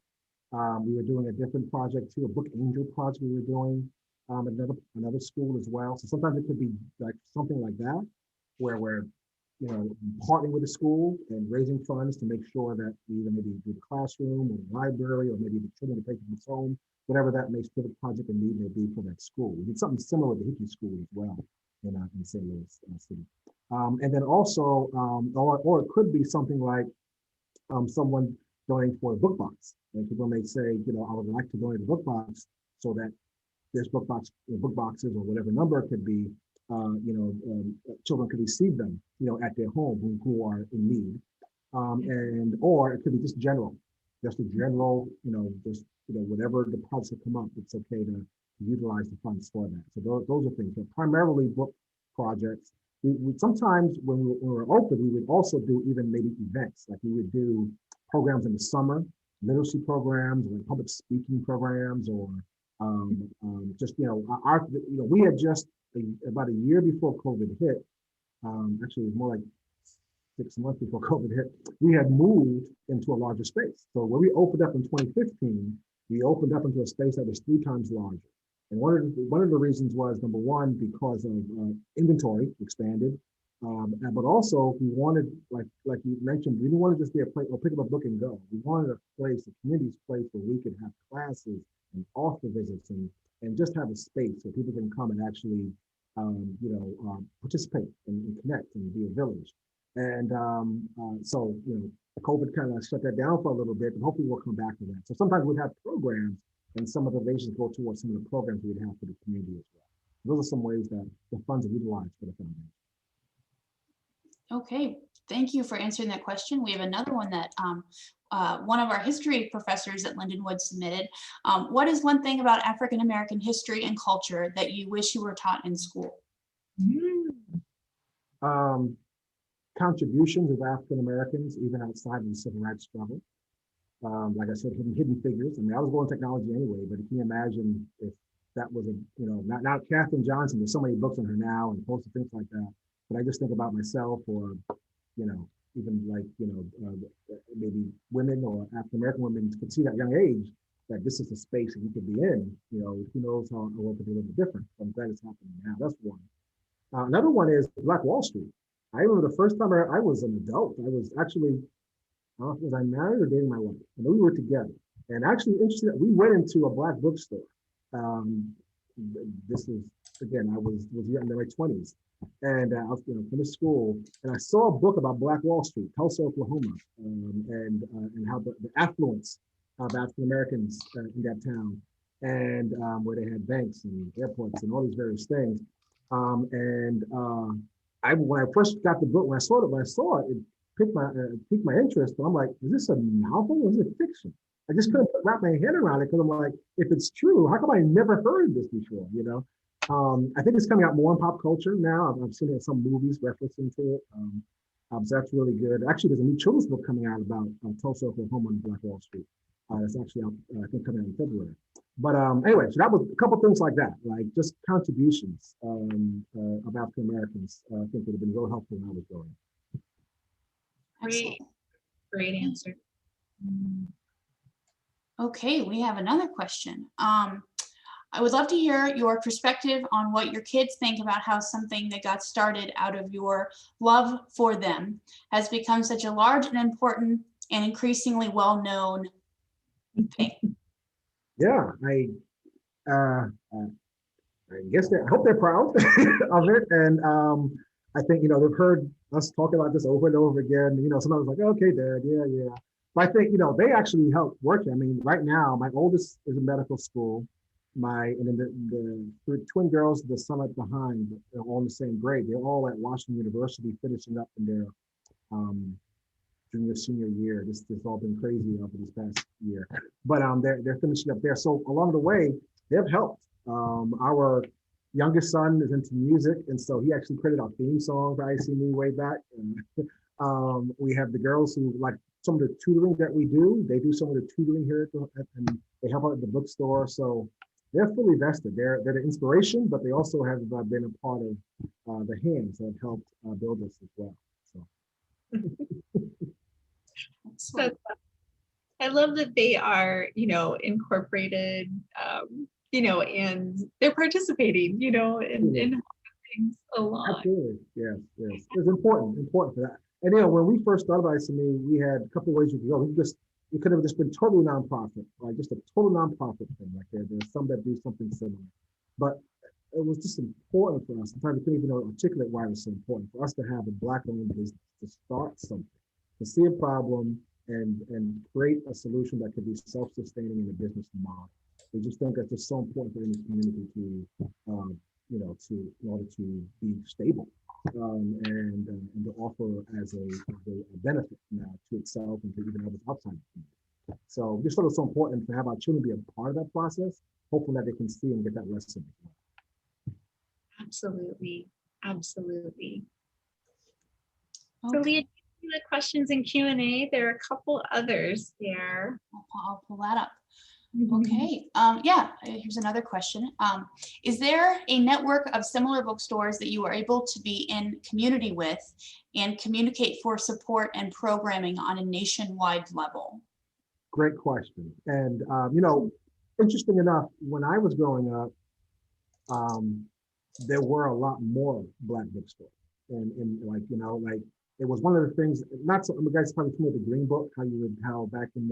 We were doing a different project too, a Book Angel project we were doing another school as well. So sometimes it could be like something like that, where we're partnering with the school and raising funds to make sure that we either maybe do the classroom or the library, or maybe the children to take them home, whatever that may specific project and need may be for that school. We did something similar with the Hickey School as well in St. Louis City. And then also, or it could be something like someone donating for a book box. And people may say, I would like to donate a book box so that this book boxes or whatever number it could be, children could receive them, at their home who are in need. Or it could be just a general, whatever the projects that come up, it's okay to utilize the funds for that. So those are things, but primarily book projects. We sometimes when we were open, we would also do even maybe events, like we would do programs in the summer, literacy programs or public speaking programs, or we had just about a year before COVID hit. Actually, it was more like 6 months before COVID hit, we had moved into a larger space. So when we opened up in 2015, we opened up into a space that was 3 times larger. And one of the reasons was, number one, because of inventory expanded, but also we wanted, like you mentioned, we didn't want to just be a place or pick up a book and go. We wanted a place, a community's place where we could have classes and author visits and just have a space where people can come and actually, participate and connect and be a village. And so, COVID kind of shut that down for a little bit, but hopefully we'll come back to that. So sometimes we'd have programs and some of the donations go towards some of the programs we'd have for the community as well. Those are some ways that the funds are utilized for the foundation. Okay, thank you for answering that question. We have another one that one of our history professors at Lindenwood submitted. What is one thing about African American history and culture that you wish you were taught in school? Contributions of African Americans, even outside of the civil rights struggle. Like I said, hidden figures. I mean, I was going technology anyway, but can you imagine if that was not Katherine Johnson, there's so many books on her now and posts and things like that. But I just think about myself or, even like, maybe women or African American women could see at a young age that this is a space that you could be in, who knows how the world could be a little bit different. So I'm glad it's happening now. That's one. Another one is Black Wall Street. I remember the first time I was an adult, I was actually, was I married or dating my wife? And we were together. And actually, interesting that we went into a Black bookstore. This is, again, I was young in my 20s. And I was finished school, and I saw a book about Black Wall Street, Tulsa, Oklahoma, and how the affluence of African Americans in that town, and where they had banks and airports and all these various things. When I first got the book, when I saw it, it piqued my interest. But I'm like, is this a novel or is it fiction? I just couldn't wrap my head around it because I'm like, if it's true, how come I never heard this before? I think it's coming out more in pop culture now. I've seen it in some movies referencing to it. So that's really good. Actually, there's a new children's book coming out about Tulsa, Oklahoma, and Black Wall Street. It's actually out, I think, coming out in February. But anyway, so that was a couple things like that, like just contributions of African Americans. I think would have been real helpful when I was growing up. Great, great answer. Okay, we have another question. I would love to hear your perspective on what your kids think about how something that got started out of your love for them has become such a large and important and increasingly well-known thing. Yeah, I guess I hope they're proud of it. And I think, they've heard us talk about this over and over again. Sometimes like, okay, Dad, yeah. But I think, they actually help work. I mean, right now, my oldest is in medical school. And then the twin girls, the son right behind, they're all in the same grade. They're all at Washington University, finishing up in their junior, senior year. This has all been crazy over this past year. But they're finishing up there. So along the way, they've helped. Our youngest son is into music, and so he actually created our theme song for EyeSeeMe way back. And we have the girls who like some of the tutoring that we do. They do some of the tutoring here and they help out at the bookstore. So they're fully vested. They're the inspiration, but they also have been a part of the hands that helped build us as well. So I love that they are, incorporated, and they're participating, in helping things along. Absolutely, yes. It's important for that. And when we first started EyeSeeMe, we had a couple of ways you could go. We could have just been totally nonprofit, like just a total nonprofit thing. Like there's some that do something similar, but it was just important for us. Sometimes we couldn't even articulate why it was so important for us to have a Black-owned business, to start something, to see a problem and create a solution that could be self-sustaining in a business model. We just think that's just so important for any community to, in order to be stable and to offer as a benefit to itself and to even others outside the community. So just thought it was so important to have our children be a part of that process, hoping that they can see and get that lesson as well. Absolutely. Okay. Okay. So Leah, the questions in Q&A, there are a couple others there. I'll pull that up. Okay, yeah, here's another question. Is there a network of similar bookstores that you are able to be in community with and communicate for support and programming on a nationwide level? Great question. And, interesting enough, when I was growing up, um, there were a lot more Black bookstores. And like, like it was one of the things, not so, you guys probably familiar with the Green Book, how back in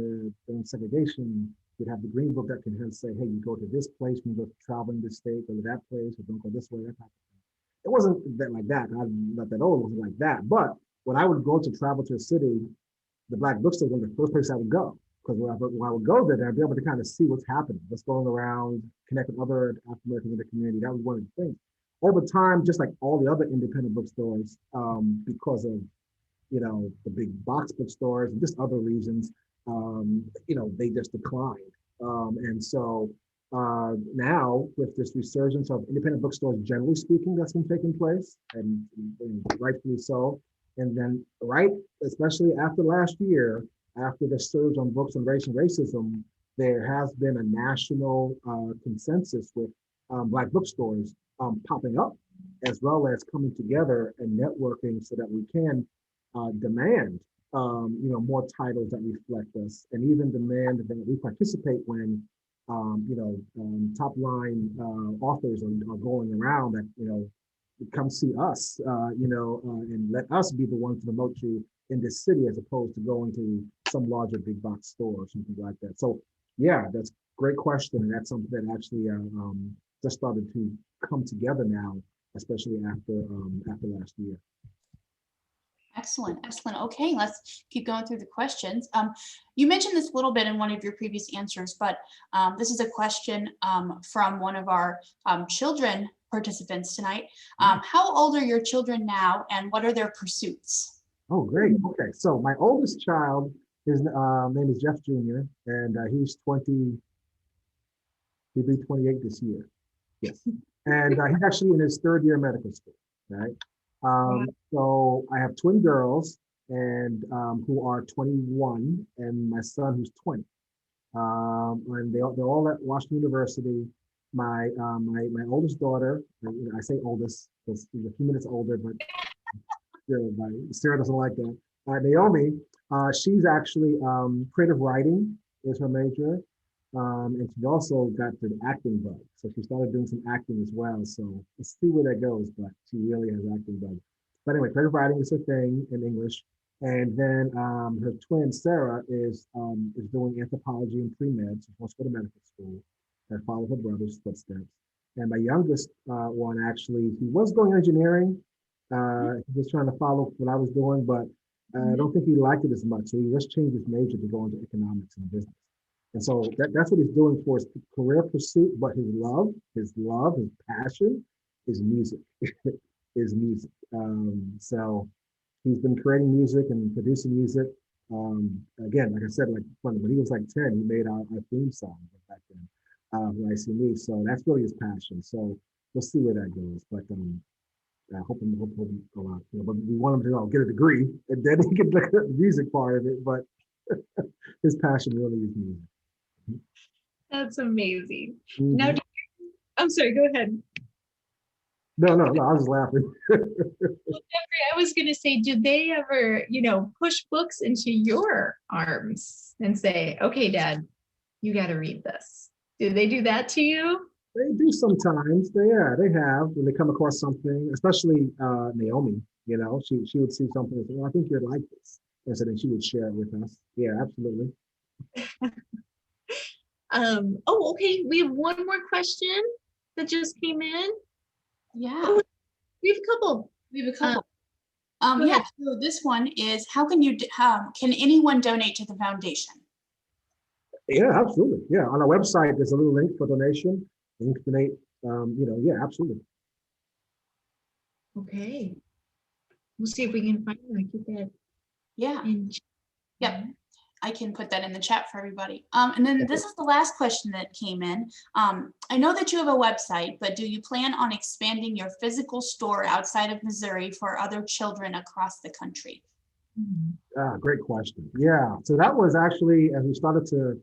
during segregation, you'd have the Green Book that can say, hey, you go to this place, when you go traveling this state, go to that place, or don't go this way, that type of thing. It wasn't that like that. I'm not that old, it wasn't like that. But when I would go to travel to a city, the Black bookstore was the first place I would go. Because when I would go there, I'd be able to kind of see what's happening, what's going around, connect with other African Americans in the community. That was one of the things. Over time, just like all the other independent bookstores, because of the big box bookstores and just other reasons, they just declined. And so now, with this resurgence of independent bookstores, generally speaking, that's been taking place, and rightfully so. And then, especially after last year, after the surge on books on race and racism, there has been a national consensus with Black bookstores popping up, as well as coming together and networking so that we can demand more titles that reflect us, and even demand that we participate when top line authors are going around that come see us, and let us be the ones to promote you in this city, as opposed to going to some larger big box store or something like that. So yeah, that's a great question, and that's something that actually just started to come together now, especially after last year. Excellent, excellent. Okay, let's keep going through the questions. You mentioned this a little bit in one of your previous answers, but this is a question from one of our children participants tonight. How old are your children now, and what are their pursuits? Oh, great. Okay, so my oldest child, his name is Jeff Jr., and he's 20, he'll be 28 this year. Yes. And he's actually in his third year of medical school, right? So I have twin girls, and who are 21, and my son who's 20. And they're all at Washington University. My oldest daughter, I say oldest because she's a few minutes older, but Sarah doesn't like that. Naomi, she's actually creative writing is her major. And she also got the acting bug. So she started doing some acting as well. So let's see where that goes, but she really has acting bug. But anyway, creative writing is her thing in English. And then her twin, Sarah, is doing anthropology and pre-med. So she wants to go to medical school and follow her brother's footsteps. And my youngest one, actually, he was going engineering. He was trying to follow what I was doing, but I don't think he liked it as much. So he just changed his major to go into economics and business. And so that's what he's doing for his career pursuit, but his passion is music, is music. So he's been creating music and producing music. Again, like I said, like when he was like 10, he made our theme song back then, EyeSeeMe. So that's really his passion. So we'll see where that goes. But I hope him go out. But we want him to get a degree, and then he can look at the music part of it. But his passion really is music. That's amazing. Now, I'm sorry, go ahead. No, I was just laughing. Well, Jeffrey, I was going to say, did they ever, push books into your arms and say, okay, Dad, you got to read this? Did they do that to you? They do sometimes. They have when they come across something, especially Naomi. She would see something and say, well, I think you'd like this. And so then she would share it with us. Yeah, absolutely. Okay. We have one more question that just came in. Yeah. Oh, we have a couple. Yeah. So this one is, how can can anyone donate to the foundation? Yeah, absolutely. Yeah, on our website, there's a little link for donation. You can donate. Yeah, absolutely. Okay. We'll see if we can find it. Get that. Yeah. Yep. I can put that in the chat for everybody. And then this is the last question that came in. I know that you have a website, but do you plan on expanding your physical store outside of Missouri for other children across the country? Great question. Yeah, so that was actually, as we started to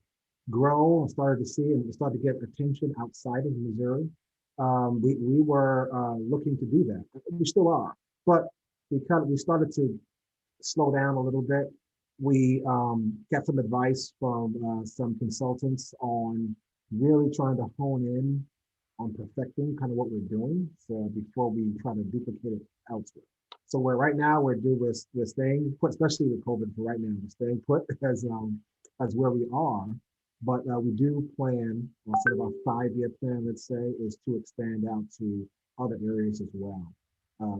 grow and started to see and started to get attention outside of Missouri, we were looking to do that. We still are, but we started to slow down a little bit. We got some advice from some consultants on really trying to hone in on perfecting kind of what we're doing, so before we try to duplicate it elsewhere. So right now we're staying put, especially with COVID for right now, we're staying put as where we are. But we do plan, sort of our 5-year plan, let's say, is to expand out to other areas as well.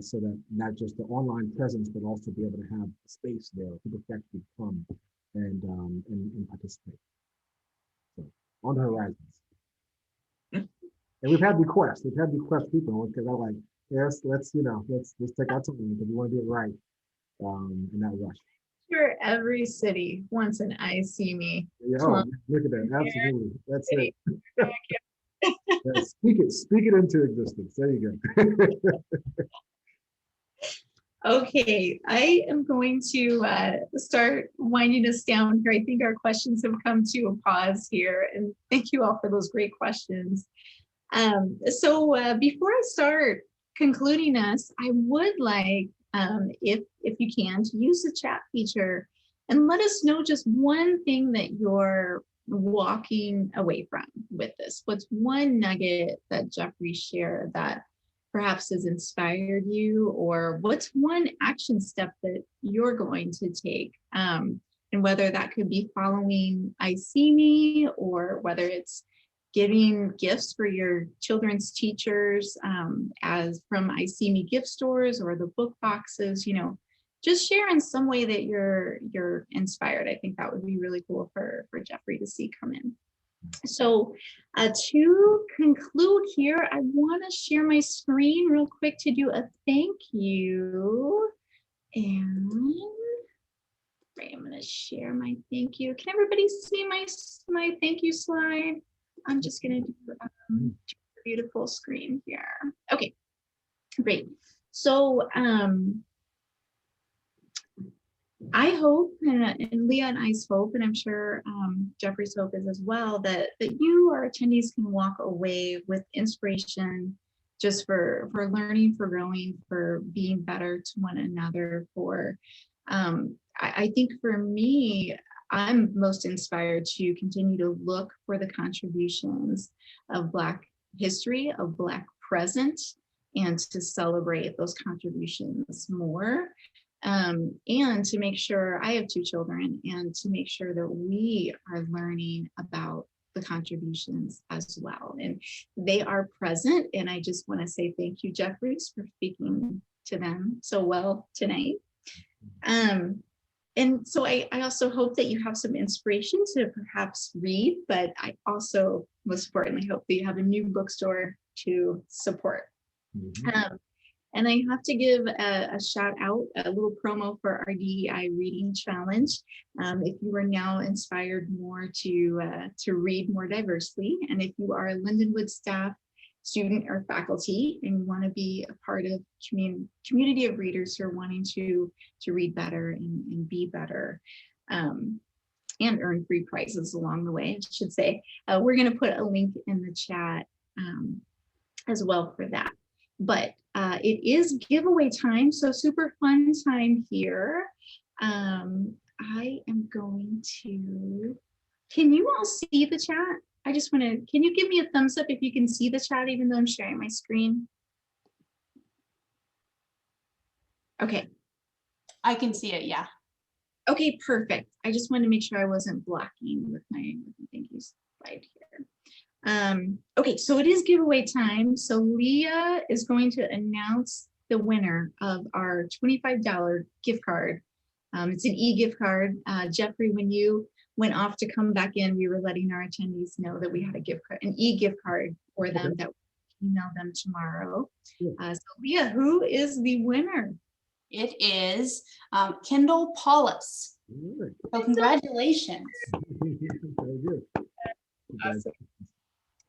So that not just the online presence, but also be able to have space there, people can actually come and participate. So on the horizons. And we've had requests. People because I'm like, yes, let's take our time because we want to do it right, and not rush. Sure, every city wants an EyeSeeMe. Oh, look at that! Absolutely, that's it. Yeah, speak it into existence. There you go. Okay, I am going to start winding us down here. I think our questions have come to a pause here, and thank you all for those great questions. So before I start concluding us, I would like, if you can, to use the chat feature and let us know just one thing that you're walking away from with this. What's one nugget that Jeffrey shared that perhaps has inspired you, or what's one action step that you're going to take? And whether that could be following EyeSeeMe, or whether it's giving gifts for your children's teachers as from EyeSeeMe gift stores or the book boxes, just share in some way that you're inspired. I think that would be really cool for Jeffrey to see come in. So to conclude here, I want to share my screen real quick to do a thank you. And I'm going to share my thank you. Can everybody see my thank you slide? I'm just going to do a beautiful screen here. Okay, great. So I hope, and Leah and I's hope, and I'm sure Jeffrey's hope is as well, that you, our attendees, can walk away with inspiration just for learning, for growing, for being better to one another. I think for me, I'm most inspired to continue to look for the contributions of Black history, of Black present, and to celebrate those contributions more. And to make sure, I have 2 children, and to make sure that we are learning about the contributions as well. And they are present. And I just want to say thank you, Jeffrey, for speaking to them so well tonight. And so I also hope that you have some inspiration to perhaps read, but I also most importantly hope that you have a new bookstore to support. Mm-hmm. And I have to give a shout out, a little promo for our DEI reading challenge. If you are now inspired more to read more diversely, and if you are a Lindenwood staff, student, or faculty, and you want to be a part of community of readers who are wanting to read better and be better, and earn free prizes along the way, I should say, we're going to put a link in the chat as well for that. But it is giveaway time, so super fun time here. I am going to, can you all see the chat? I just want to, can you give me a thumbs up if you can see the chat, even though I'm sharing my screen? Okay. I can see it, yeah. Okay, perfect. I just wanted to make sure I wasn't blocking with my thank you slide here. Okay, so it is giveaway time. So Leah is going to announce the winner of our $25 gift card. It's an e-gift card. Jeffrey, when you went off to come back in, we were letting our attendees know that we had a gift card, an e-gift card for them that we'll email them tomorrow. So Leah, who is the winner? It is Kendall Paulus. So congratulations. Very good. Awesome.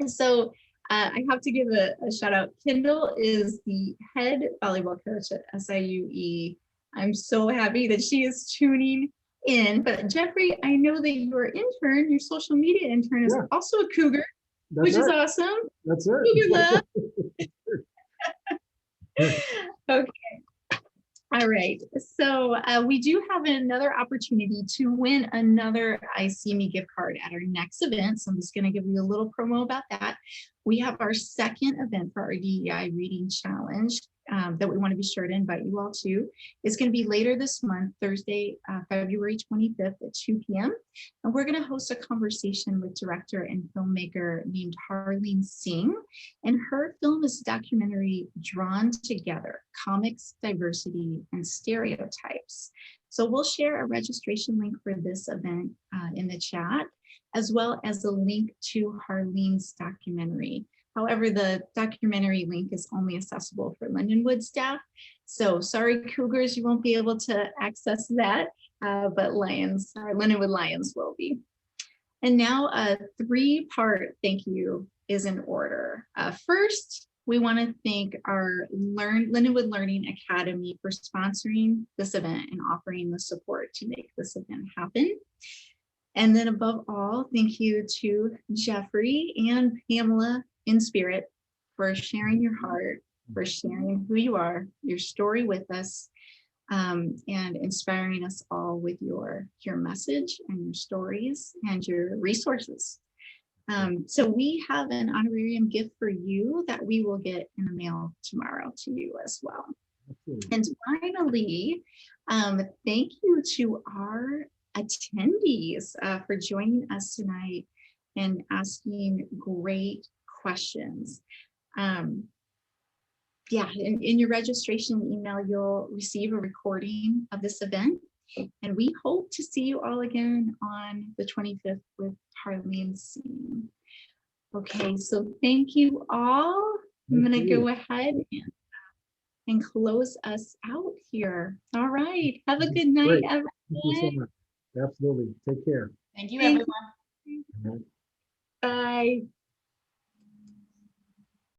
And so I have to give a shout out. Kendall is the head volleyball coach at SIUE. I'm so happy that she is tuning in, but Jeffrey, I know that your intern, your social media intern, is Yeah. also a cougar, That's which is right. awesome. That's Cougar it. love. Okay. All right, so we do have another opportunity to win another EyeSeeMe gift card at our next event. So I'm just going to give you a little promo about that. We have our second event for our DEI reading challenge that we want to be sure to invite you all to. It's going to be later this month, Thursday, February 25th at 2 p.m. And we're going to host a conversation with director and filmmaker named Harleen Singh. And her film is a documentary, Drawn Together: Comics, Diversity, and Stereotypes. So we'll share a registration link for this event in the chat, as well as a link to Harleen's documentary. However, the documentary link is only accessible for Lindenwood staff. So sorry, Cougars, you won't be able to access that, but Lions, our Lindenwood Lions will be. And now a three-part thank you is in order. First, we want to thank our Lindenwood Learning Academy for sponsoring this event and offering the support to make this event happen. And then above all, thank you to Jeffrey and Pamela in spirit for sharing your heart, for sharing who you are, your story with us, and inspiring us all with your message and your stories and your resources. So we have an honorarium gift for you that we will get in the mail tomorrow to you as well. And finally, thank you to our attendees for joining us tonight and asking great questions. Yeah, in your registration email, you'll receive a recording of this event. And we hope to see you all again on the 25th with Harleen Singh. Okay, so thank you all. I'm going to go ahead and close us out here. All right. Have a good night, Great. everyone. Thank you so much. Absolutely. Take care. Thank you, Thank everyone. you. Bye.